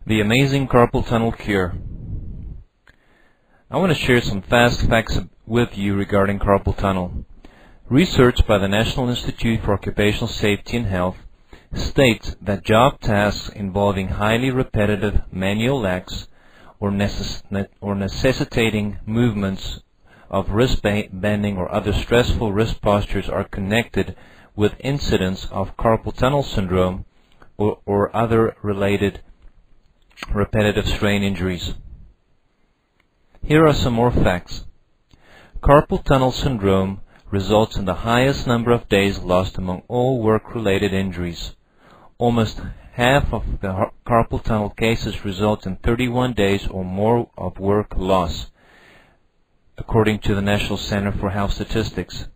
The amazing carpal tunnel cure. I want to share some fast facts with you regarding carpal tunnel. Research by the National Institute for Occupational Safety and Health states that job tasks involving highly repetitive manual acts or necessitating movements of wrist bending or other stressful wrist postures are connected with incidents of carpal tunnel syndrome or other related repetitive strain injuries. Here are some more facts. Carpal tunnel syndrome results in the highest number of days lost among all work-related injuries. Almost half of the carpal tunnel cases result in 31 days or more of work loss, according to the National Center for Health Statistics.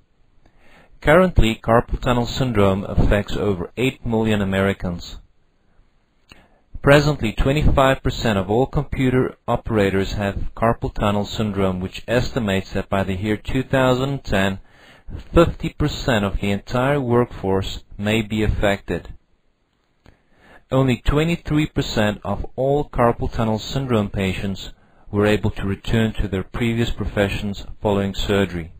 Currently, carpal tunnel syndrome affects over 8 million Americans. Presently, 25% of all computer operators have carpal tunnel syndrome, which estimates that by the year 2010, 50% of the entire workforce may be affected. Only 23% of all carpal tunnel syndrome patients were able to return to their previous professions following surgery.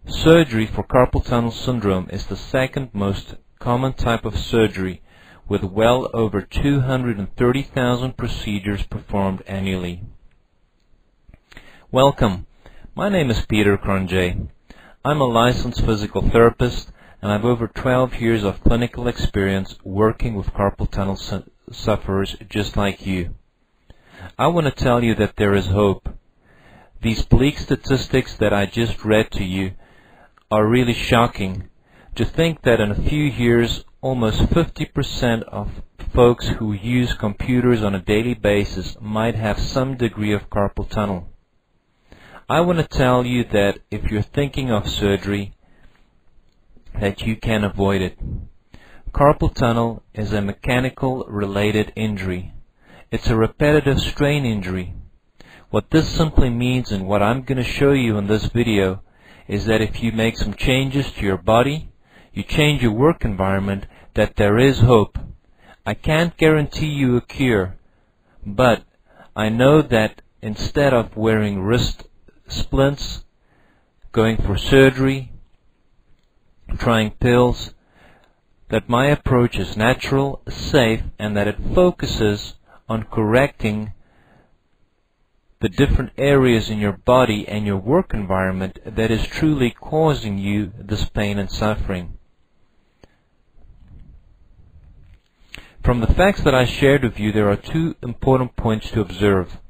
Surgery for carpal tunnel syndrome is the second most common type of surgery, with well over 230,000 procedures performed annually. Welcome. My name is Peter Cronje. I'm a licensed physical therapist, and I've over 12 years of clinical experience working with carpal tunnel sufferers just like you. I want to tell you that there is hope. These bleak statistics that I just read to you are really shocking. To think that in a few years, almost 50% of folks who use computers on a daily basis might have some degree of carpal tunnel. I want to tell you that if you're thinking of surgery, that you can avoid it. Carpal tunnel is a mechanical related injury. It's a repetitive strain injury. What this simply means, and what I'm going to show you in this video, is that if you make some changes to your body, you change your work environment, that there is hope. I can't guarantee you a cure, but I know that instead of wearing wrist splints, going for surgery, trying pills, that my approach is natural, safe, and that it focuses on correcting the different areas in your body and your work environment that is truly causing you this pain and suffering. From the facts that I shared with you, there are two important points to observe.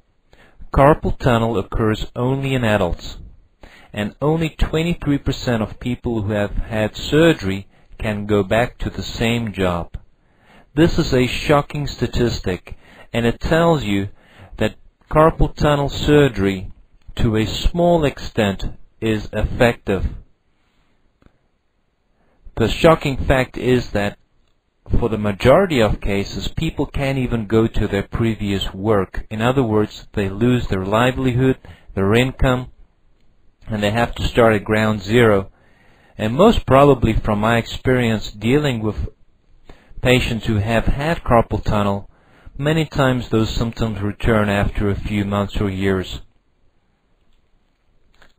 Carpal tunnel occurs only in adults, and only 23% of people who have had surgery can go back to the same job. This is a shocking statistic, and it tells you that carpal tunnel surgery, to a small extent, is effective. The shocking fact is that for the majority of cases, people can't even go to their previous work. In other words, they lose their livelihood, their income, and they have to start at ground zero. And most probably, from my experience dealing with patients who have had carpal tunnel, many times those symptoms return after a few months or years.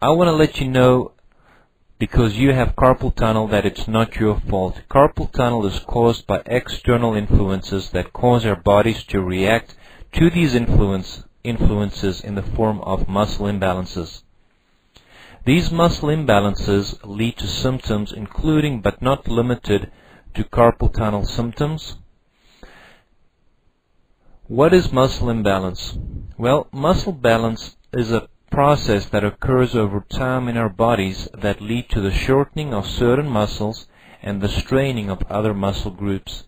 I want to let you know, because you have carpal tunnel, that it's not your fault. Carpal tunnel is caused by external influences that cause our bodies to react to these influences in the form of muscle imbalances. These muscle imbalances lead to symptoms including but not limited to carpal tunnel symptoms. What is muscle imbalance? Well, muscle balance is a process that occurs over time in our bodies that lead to the shortening of certain muscles and the straining of other muscle groups.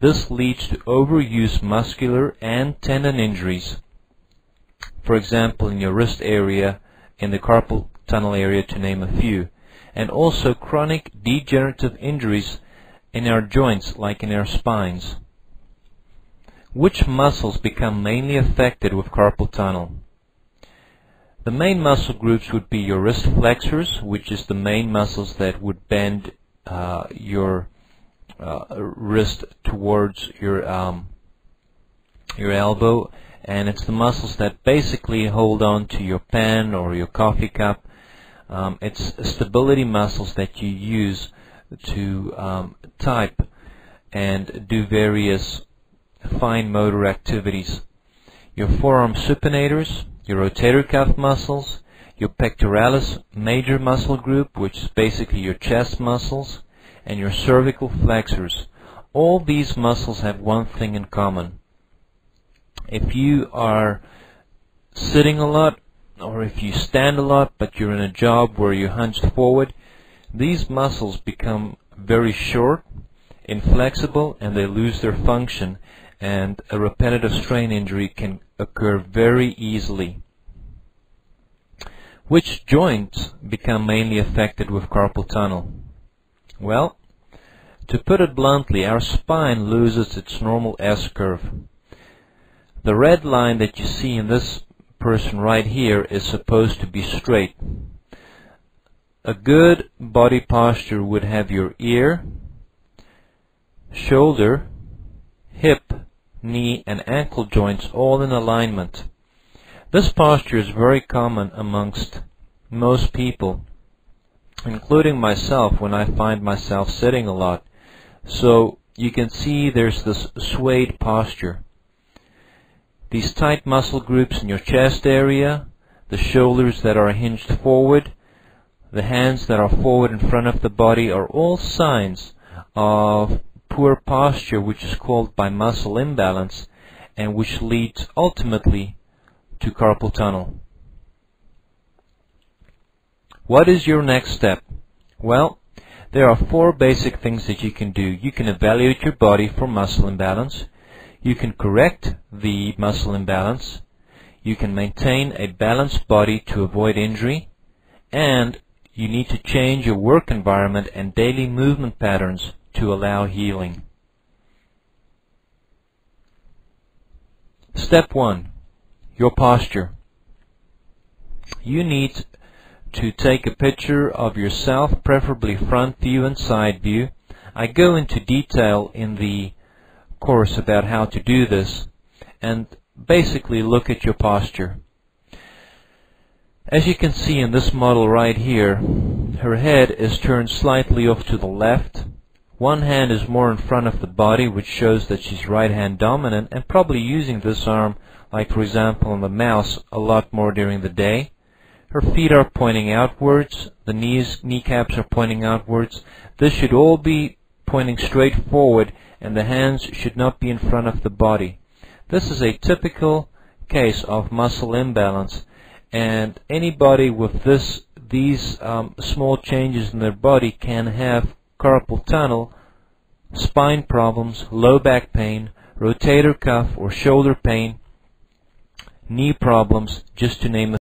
This leads to overuse muscular and tendon injuries. For example, in your wrist area, in the carpal tunnel area, to name a few, and also chronic degenerative injuries in our joints, like in our spines. Which muscles become mainly affected with carpal tunnel? The main muscle groups would be your wrist flexors, which is the main muscles that would bend your wrist towards your your elbow, and it's the muscles that basically hold on to your pen or your coffee cup. It's stability muscles that you use to type and do various fine motor activities. Your forearm supinators, your rotator cuff muscles, your pectoralis major muscle group, which is basically your chest muscles, and your cervical flexors. All these muscles have one thing in common. If you are sitting a lot, or if you stand a lot but you're in a job where you're hunched forward, these muscles become very short, inflexible, and they lose their function, and a repetitive strain injury can occur very easily. Which joints become mainly affected with carpal tunnel? Well, to put it bluntly, our spine loses its normal S-curve. The red line that you see in this person right here is supposed to be straight. A good body posture would have your ear, shoulder, hip, knee, and ankle joints all in alignment. This posture is very common amongst most people, including myself when I find myself sitting a lot. So you can see there's this swayed posture. These tight muscle groups in your chest area, the shoulders that are hinged forward, the hands that are forward in front of the body are all signs of poor posture, which is called by muscle imbalance, and which leads ultimately to carpal tunnel. What is your next step? Well, there are 4 basic things that you can do. You can evaluate your body for muscle imbalance. You can correct the muscle imbalance. You can maintain a balanced body to avoid injury. And you need to change your work environment and daily movement patterns to allow healing. Step 1. Your posture. You need to take a picture of yourself, preferably front view and side view. I go into detail in the course about how to do this, and basically look at your posture. As you can see in this model right here, her head is turned slightly off to the left. One hand is more in front of the body, which shows that she's right hand dominant and probably using this arm, like for example on the mouse, a lot more during the day. Her feet are pointing outwards, the kneecaps are pointing outwards. This should all be pointing straight forward, and the hands should not be in front of the body. This is a typical case of muscle imbalance, and anybody with these small changes in their body can have carpal tunnel, spine problems, low back pain, rotator cuff or shoulder pain, knee problems, just to name a